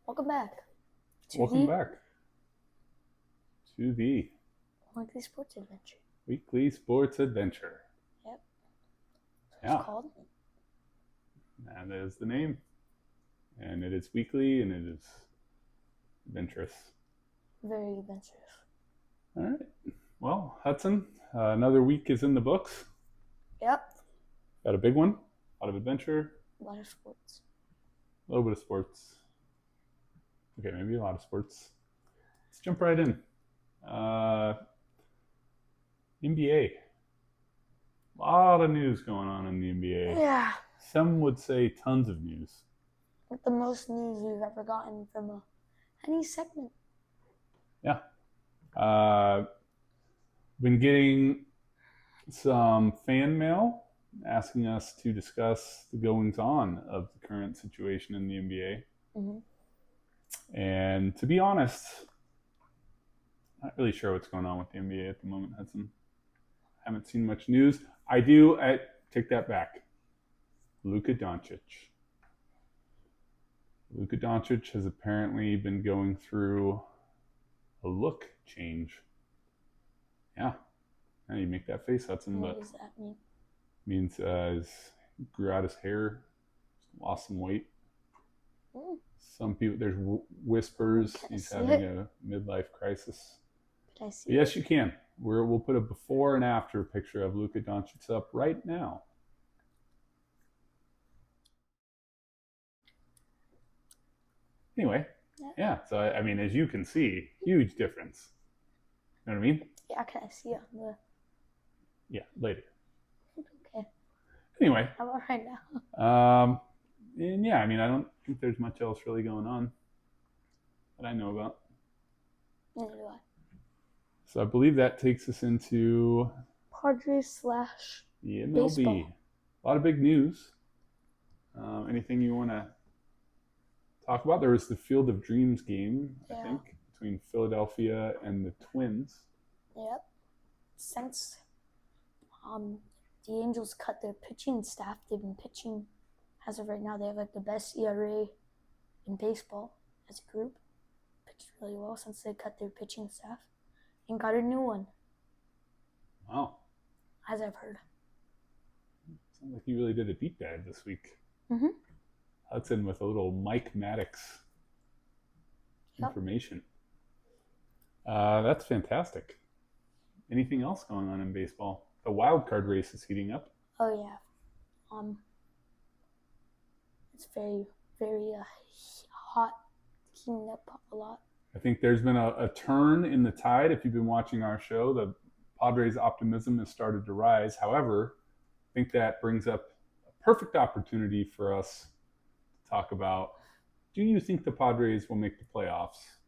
Welcome back to Welcome back to the Weekly Sports Adventure. Weekly Sports Adventure. Yep. Yeah. It's called. That is the name. And it is weekly and it is adventurous. Very adventurous. All right. Well, Hudson, another week is in the books. Yep. Got a big one. A lot of adventure. A lot of sports. A little bit of sports. Okay, maybe a lot of sports. Let's jump right in. NBA. A lot of news going on in the NBA. Yeah. Some would say tons of news. Like the most news we've ever gotten from any segment. Yeah. Been getting some fan mail asking us to discuss the goings-on of the current situation in the NBA. Mm-hmm. And to be honest, not really sure what's going on with the NBA at the moment, Hudson. Haven't seen much news. I take that back. Luka Doncic. Luka Doncic has apparently been going through a look change. Yeah. Now you make that face, Hudson. What does that mean? Means he grew out his hair, lost some weight. Mm. Some people, there's whispers he's having a midlife crisis. Can I see Yes, you can. We'll put a before and after picture of Luka Doncic up right now. Anyway, yeah. So I mean, as you can see, huge difference. You know what I mean? Yeah, can I see it? Yeah, later. Okay. Anyway. How about right now? And yeah, I mean, I don't think there's much else really going on that I know about. Neither do I. So I believe that takes us into Padres / the MLB. baseball. A lot of big news. Anything you want to talk about? There was the Field of Dreams game, I think, between Philadelphia and the Twins. Yep. Since the Angels cut their pitching staff, they've been pitching, as of right now, they have like the best ERA in baseball as a group. Pitched really well since they cut their pitching staff and got a new one. Wow. As I've heard. Sounds like you really did a deep dive this week. Mm-hmm. Hudson with a little Mike Maddox information. That's fantastic. Anything else going on in baseball? The wild card race is heating up. Oh yeah. It's very, very hot, heating up a lot. I think there's been a turn in the tide. If you've been watching our show, the Padres' optimism has started to rise. However, I think that brings up a perfect opportunity for us to talk about, do you think the Padres will make the playoffs?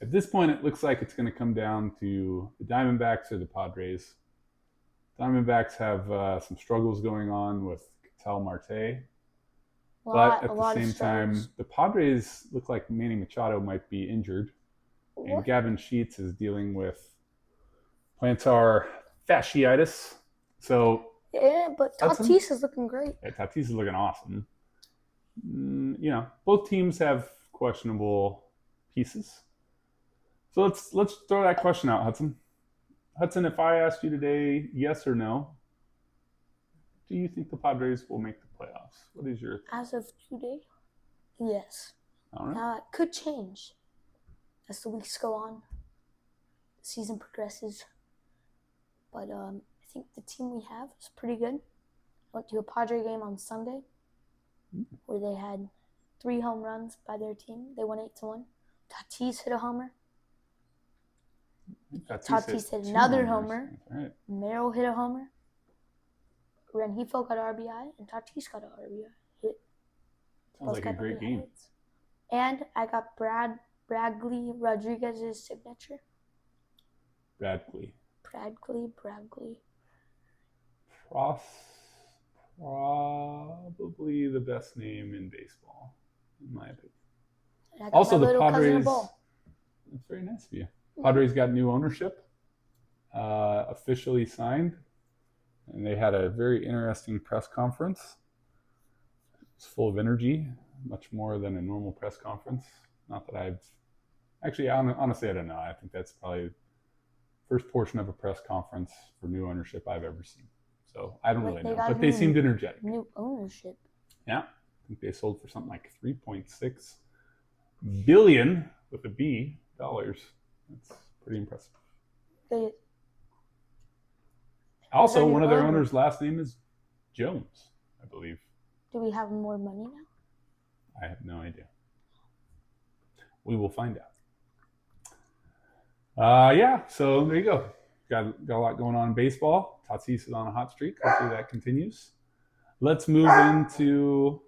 At this point, it looks like it's going to come down to the Diamondbacks or the Padres. Diamondbacks have some struggles going on with Ketel Marte. But at the same time, the Padres look like Manny Machado might be injured. And Gavin Sheets is dealing with plantar fasciitis. So yeah, but Tatis is looking great. Yeah, Tatis is looking awesome. You know, both teams have questionable pieces. So let's throw that question out, Hudson. Hudson, if I asked you today, yes or no, do you think the Padres will make the playoffs? What is your thought? As of today, yes. All right. It could change as the weeks go on, the season progresses. But I think the team we have is pretty good. Went to a Padre game on Sunday where they had 3 home runs by their team. They won 8-1. Tatis hit a homer. Tatis hit another homer. Right. Merrill hit a homer. Renhefo got an RBI, and Tatis got an RBI. Sounds like a great game. Hits. And I got Bradley Rodriguez's signature. Bradley. Probably the best name in baseball, in my opinion. Also, the Padres. That's very nice of you. Padres got new ownership, officially signed, and they had a very interesting press conference. It's full of energy, much more than a normal press conference. Not that I've actually, honestly, I don't know. I think that's probably the first portion of a press conference for new ownership I've ever seen. So I don't really know, but they seemed energetic. New ownership. Yeah, I think they sold for something like $3.6 billion with a B dollars. That's pretty impressive. Also, one of their owners' last name is Jones, I believe. Do we have more money now? I have no idea. We will find out. Yeah, so there you go. Got a lot going on in baseball. Tatis is on a hot streak. Hopefully that continues. Let's move into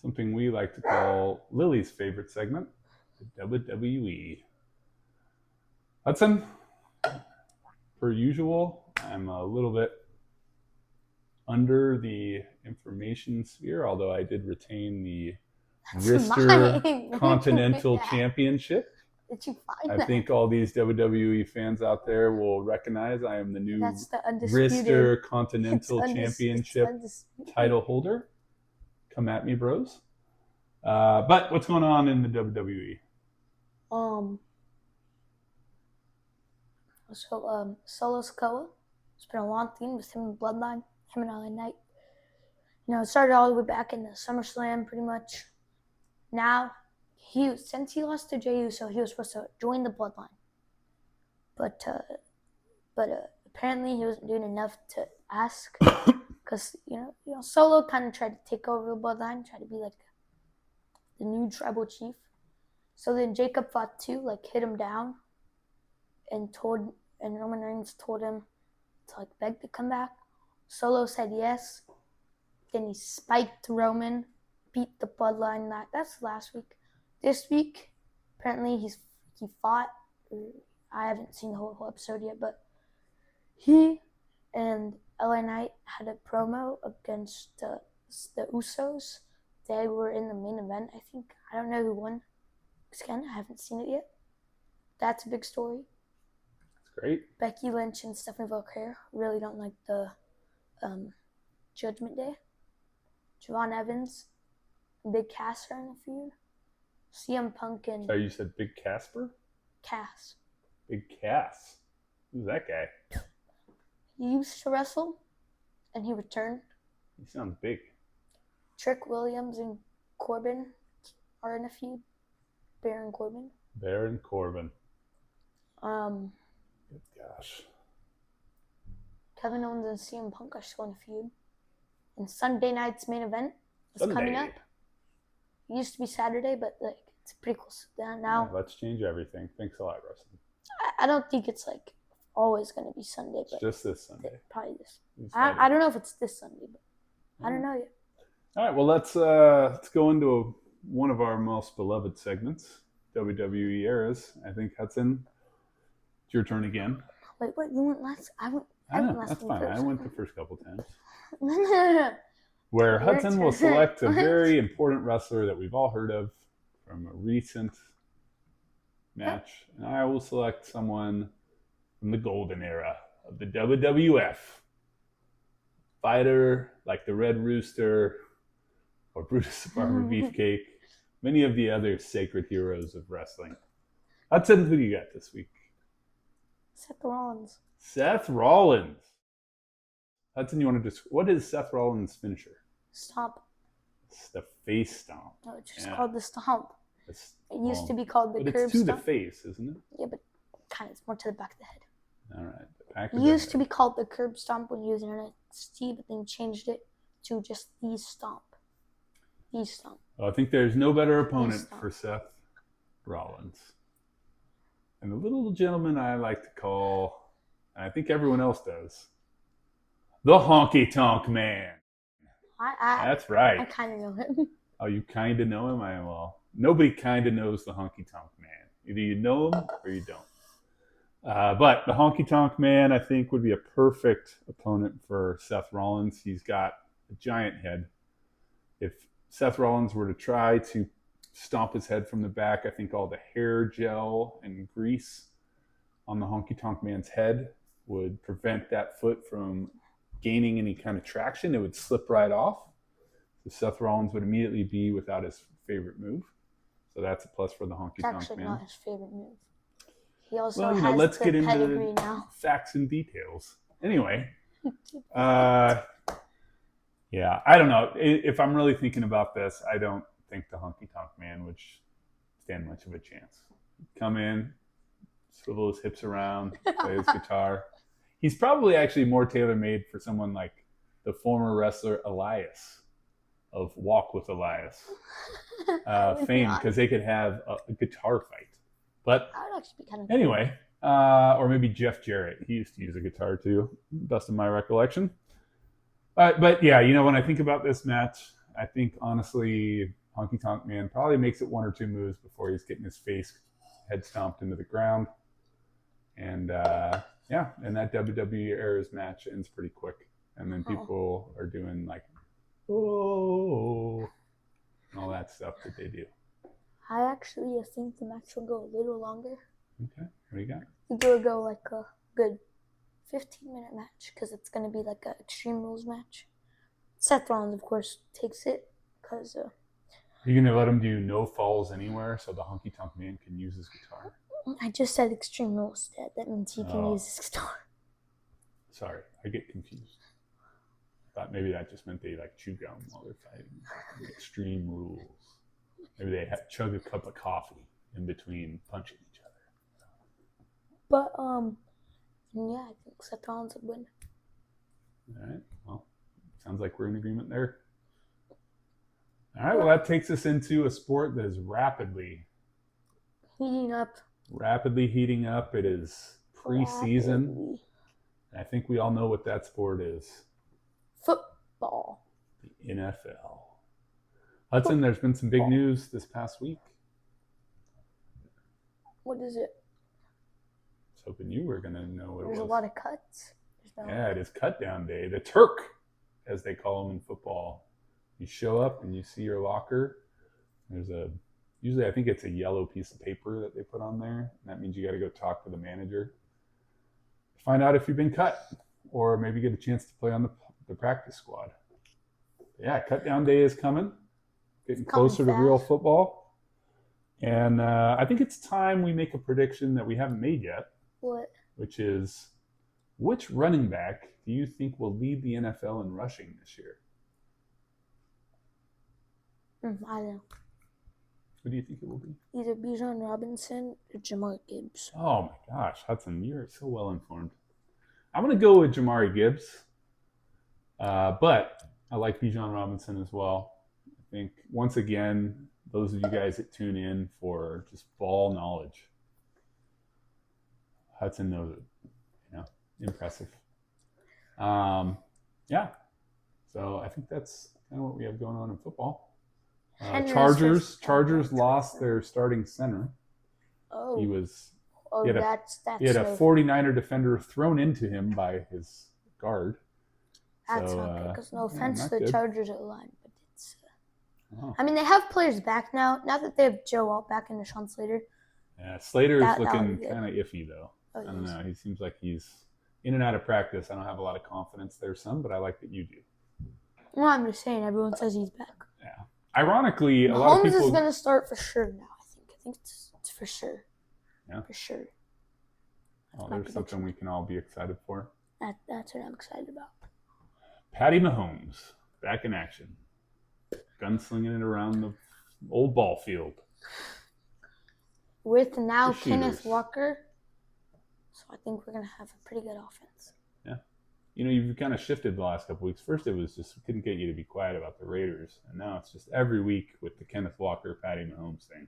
something we like to call Lily's favorite segment, the WWE. Hudson, per usual, I'm a little bit under the information sphere, although I did retain the Wrister Continental Championship. Did you find I that? think all these WWE fans out there will recognize I am the new undisputed Wrister Continental Championship title holder. Come at me, bros. But what's going on in the WWE? So Solo Sikoa, it's been a long thing with him and Bloodline, him and LA Knight. You know, it started all the way back in the SummerSlam, pretty much. Now, since he lost to Jey Uso, he was supposed to join the Bloodline, but apparently he wasn't doing enough to ask, because you know Solo kind of tried to take over the Bloodline, tried to be like the new tribal chief. So then Jacob fought too, like hit him down, and Roman Reigns told him to like beg to come back. Solo said yes. Then he spiked Roman, beat the Bloodline. That's last week. This week, apparently he fought. I haven't seen the whole episode yet, but he and LA Knight had a promo against the Usos. They were in the main event, I think. I don't know who won. Again, I haven't seen it yet. That's a big story. That's great. Becky Lynch and Stephanie Valkyrie really don't like the Judgment Day. Javon Evans and Big Cass are in the feud. CM Punk and... Sorry, you said Big Casper? Cass. Big Cass? Who's that guy? He used to wrestle, and he returned. He sounds big. Trick Williams and Corbin are in a feud. Baron Corbin. Good gosh. Kevin Owens and CM Punk are still in a feud. And Sunday night's main event is coming up. It used to be Saturday, but like it's pretty close now. Yeah, let's change everything. Thanks a lot, wrestling. I don't think it's like always going to be Sunday, but just this Sunday. Probably this. I don't know if it's this Sunday, but I don't know yet. All right, well let's go into one of our most beloved segments, WWE eras. I think Hudson, it's your turn again. Wait, you went last? I went last. That's fine. First. I went the first couple times. No. Where Hudson will select a very important wrestler that we've all heard of from a recent match, and I will select someone from the golden era of the WWF. Fighter like the Red Rooster or Brutus the Barber Beefcake, many of the other sacred heroes of wrestling. Hudson, who do you got this week? Seth Rollins. Hudson, you want to what is Seth Rollins' finisher? Stomp. It's the face stomp. No, it's just called the stomp. It used to be called the curb stomp. It's to the face, isn't it? Yeah, but kind of it's more to the back of the head. All right. It used to be called the curb stomp when you was in NXT, but then changed it to just the stomp. The stomp. Well, I think there's no better opponent for Seth Rollins. And the little gentleman I like to call, and I think everyone else does, the Honky Tonk Man. That's right. I kind of know him. Oh, you kind of know him? Well, nobody kind of knows the Honky Tonk Man. Either you know him or you don't. But the Honky Tonk Man, I think, would be a perfect opponent for Seth Rollins. He's got a giant head. If Seth Rollins were to try to stomp his head from the back, I think all the hair gel and grease on the Honky Tonk Man's head would prevent that foot from gaining any kind of traction. It would slip right off. So Seth Rollins would immediately be without his favorite move. So that's a plus for the Honky It's Tonk actually Man. not his favorite move. He also Well, has let's the get into pedigree now. facts and details. Anyway, yeah, I don't know. If I'm really thinking about this, I don't think the Honky Tonk Man would stand much of a chance. Come in, swivel his hips around, play his guitar. He's probably actually more tailor-made for someone like the former wrestler Elias of Walk with Elias fame, because they could have a guitar fight. But that would actually be kind of anyway, or maybe Jeff Jarrett. He used to use a guitar too, best of my recollection. But yeah, when I think about this match, I think honestly, Honky Tonk Man probably makes it one or two moves before he's getting his face head stomped into the ground. And and that WWE Era's match ends pretty quick. And then people are doing like, oh, and all that stuff that they do. I actually think the match will go a little longer. Okay, what do you got? I think it will go like a good 15-minute match because it's going to be like an Extreme Rules match. Seth Rollins, of course, takes it because... Are you going to let him do no falls anywhere so the Honky Tonk Man can use his guitar? I just said Extreme Rules, Dad. That means he can use his guitar. Sorry, I get confused. Thought maybe that just meant they like chew gum while they're fighting. Extreme Rules. Maybe they chug a cup of coffee in between punching each other. But yeah, I think Seth Rollins would win. All right. Well, sounds like we're in agreement there. All right. Well, that takes us into a sport that is rapidly heating up. It is preseason. I think we all know what that sport is. Football. The NFL. Hudson, there's been some big news this past week. What is it? I was hoping you were going to know what it was. There's a lot of cuts. Yeah, it is cut down day. The Turk, as they call them in football. You show up and you see your locker. Usually I think it's a yellow piece of paper that they put on there. And that means you got to go talk to the manager. Find out if you've been cut or maybe get a chance to play on the practice squad. Yeah, cut down day is coming. Getting closer to real football. And I think it's time we make a prediction that we haven't made yet. What? Which is, which running back do you think will lead the NFL in rushing this year? I don't know. Who do you think it will be? Either Bijan Robinson or Jamar Gibbs. Oh my gosh, Hudson, you're so well informed. I'm going to go with Jamari Gibbs, but I like Bijan Robinson as well. I think, once again, those of you guys that tune in for just ball knowledge, Hudson knows it. Impressive. Yeah. So I think that's kind of what we have going on in football. Chargers lost their starting center. Oh. He had a 49er defender thrown into him by his guard. That's not good, because no offense to the Chargers at the line, but it's... I mean, they have players back now. Now that they have Joe Alt back and Deshaun Slater. Yeah, Slater is looking kind of iffy, though. I don't know. He seems like he's in and out of practice. I don't have a lot of confidence there, son, but I like that you do. Well, I'm just saying, everyone says he's back. Yeah. Ironically, a lot of people... Mahomes is going to start for sure now, I think it's for sure. Yeah? For sure. Well, there's something we can all be excited for. That's what I'm excited about. Patty Mahomes, back in action. Gunslinging it around the old ball field. With now Kenneth Walker. So I think we're going to have a pretty good offense. Yeah. You've kind of shifted the last couple weeks. First, it was just, we couldn't get you to be quiet about the Raiders. And now it's just every week with the Kenneth Walker, Patty Mahomes thing.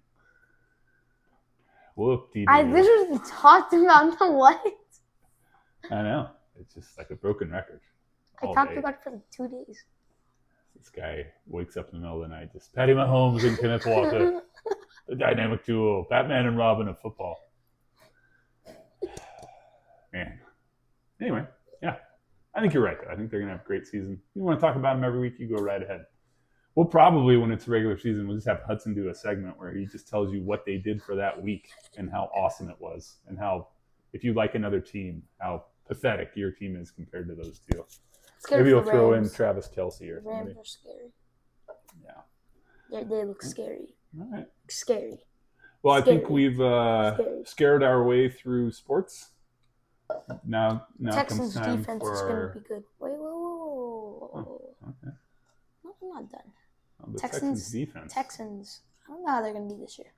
Whoop-de-doo. I literally talked about the what? I know. It's just like a broken record. I talked about it for like 2 days. This guy wakes up in the middle of the night, just Patty Mahomes and Kenneth Walker, the dynamic duo, Batman and Robin of football. Man. Anyway, yeah. I think you're right, though. I think they're going to have a great season. You want to talk about them every week, you go right ahead. We'll probably, when it's regular season, we'll just have Hudson do a segment where he just tells you what they did for that week and how awesome it was and how, if you like another team, how pathetic your team is compared to those two. Maybe you'll throw in Travis Kelce or something. Rams are scary. Yeah. They look scary. All right. Scary. Well, I think Scary. we've Scary. scared our way through sports. Now Texans' comes time defense for is going our... to be good. Wait, whoa. Oh, okay. No, I'm not done. Well, the Texans defense. Texans. I don't know how they're going to be this year.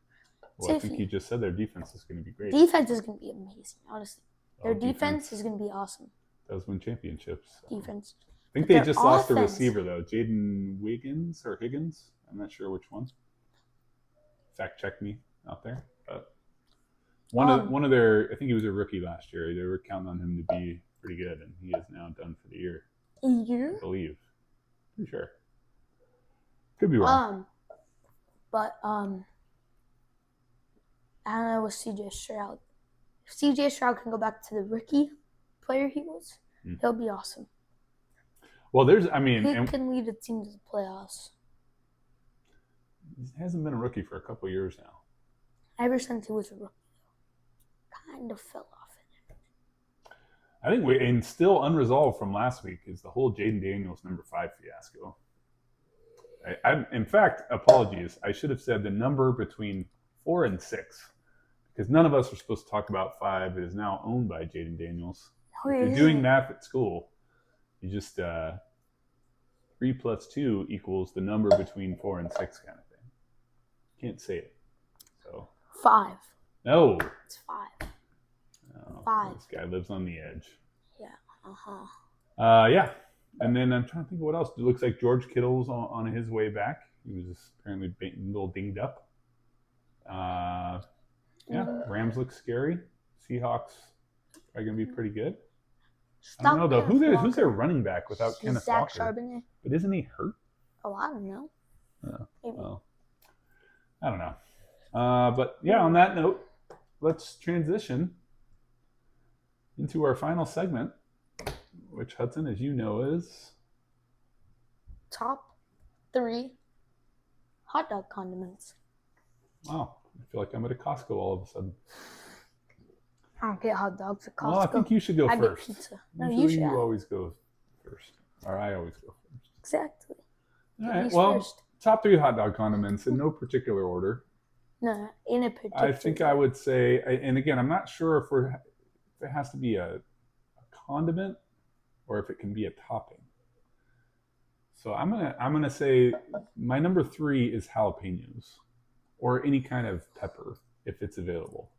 Well, I think you just said their defense is going to be great. Defense is going to be amazing, honestly. Their Well, defense is going to be awesome. Does win championships. So. Defense. I think they just lost a receiver, though. Jaden Wiggins or Higgins. I'm not sure which one. Fact check me out there. But one of their, I think he was a rookie last year. They were counting on him to be pretty good, and he is now done for the year. A year? I believe. Pretty sure. Could be wrong. I don't know with CJ Stroud. If CJ Stroud can go back to the rookie player he was, he'll be awesome. Well, he can lead a team to the playoffs. He hasn't been a rookie for a couple of years now. Ever since he was a rookie, though. Kind of fell off in it. I think and still unresolved from last week is the whole Jaden Daniels number 5 fiasco. In fact, apologies. I should have said the number between 4 and 6, because none of us are supposed to talk about 5. It is now owned by Jaden Daniels. Oh, if you're doing math at school, you just 3 plus 2 equals the number between 4 and 6 kind of thing. Can't say it. So 5. No. It's 5. Oh, 5. This guy lives on the edge. Yeah. Yeah. And then I'm trying to think of what else. It looks like George Kittle's on his way back. He was apparently a little dinged up. Rams look scary. Seahawks are going to be pretty good. I don't know, though. Who's their running back without Kenneth Walker? Charbonnet. But isn't he hurt? Oh, I don't know. Well, I don't know. But yeah, on that note, let's transition into our final segment, which, Hudson, as you know, is top 3 hot dog condiments. Wow, I feel like I'm at a Costco all of a sudden. I don't get hot dogs at Costco. Well, I think you should go first. Get pizza. No, Usually you should. You always go first, or I always go first. Exactly. All right. Well, top 3 hot dog condiments in no particular order. No, in a particular. I think I would say, and again, I'm not sure if it has to be a condiment or if it can be a topping. So I'm gonna say my number 3 is jalapenos, or any kind of pepper if it's available.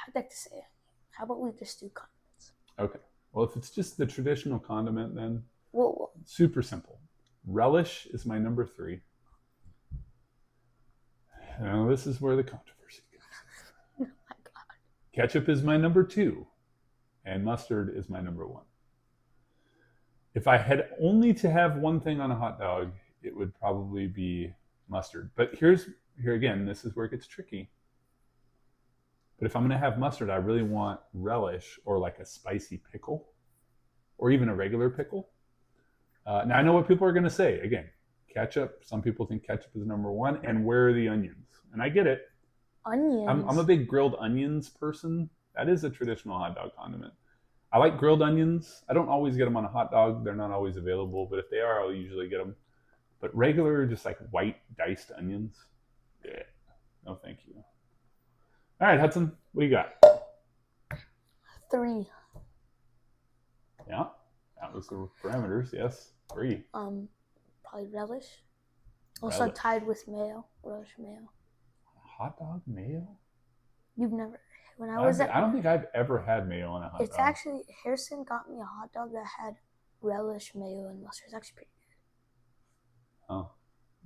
I'd like to say, how about we just do condiments? Okay. Well, if it's just the traditional condiment, then Whoa. Super simple. Relish is my number 3. Now this is where the controversy comes. Oh my God. Ketchup is my number 2, and mustard is my number 1. If I had only to have one thing on a hot dog, it would probably be mustard. But here again, this is where it gets tricky. But if I'm going to have mustard, I really want relish or like a spicy pickle, or even a regular pickle. Now I know what people are going to say. Again, ketchup. Some people think ketchup is number 1, and where are the onions? And I get it. Onions. I'm a big grilled onions person. That is a traditional hot dog condiment. I like grilled onions. I don't always get them on a hot dog. They're not always available, but if they are, I'll usually get them. But regular, just like white diced onions, yeah, no thank you. All right, Hudson, what do you got? 3. Yeah, that was the parameters. Yes, 3. Probably relish. Also tied with mayo. Relish mayo. Hot dog mayo? You've never. When I don't think I've ever had mayo on a hot dog. It's actually, Harrison got me a hot dog that had relish, mayo, and mustard. It's actually pretty good. Oh,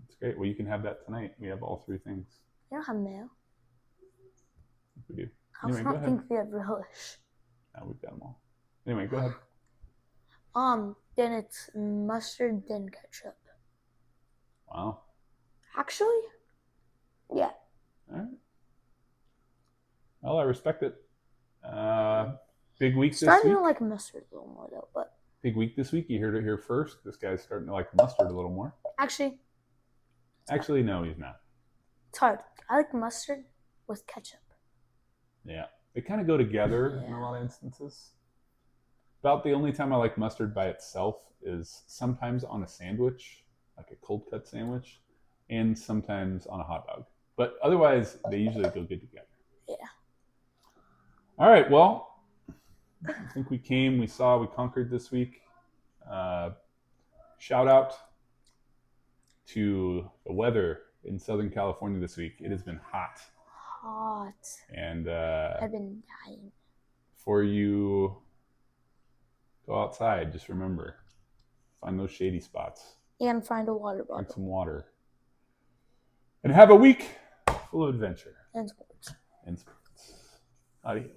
that's great. Well, you can have that tonight. We have all 3 things. You don't have mayo. We do. I also don't think we have relish. No, we've got them all. Anyway, go ahead. Then it's mustard, then ketchup. Wow. Actually, yeah. All right. Well, I respect it. Big week this week. Starting to like mustard a little more though, but big week this week. You heard it here first. This guy's starting to like mustard a little more. Actually, no, he's not. It's hard. I like mustard with ketchup. Yeah, they kind of go together in a lot of instances. About the only time I like mustard by itself is sometimes on a sandwich, like a cold cut sandwich, and sometimes on a hot dog. But otherwise, they usually go good together. Yeah. All right. Well, I think we saw, we conquered this week. Shout out to the weather in Southern California this week. It has been hot. And I've been dying. Before you go outside, just remember, find those shady spots. And find a water bottle. Drink some water. And have a week full of adventure. And sports. Adios.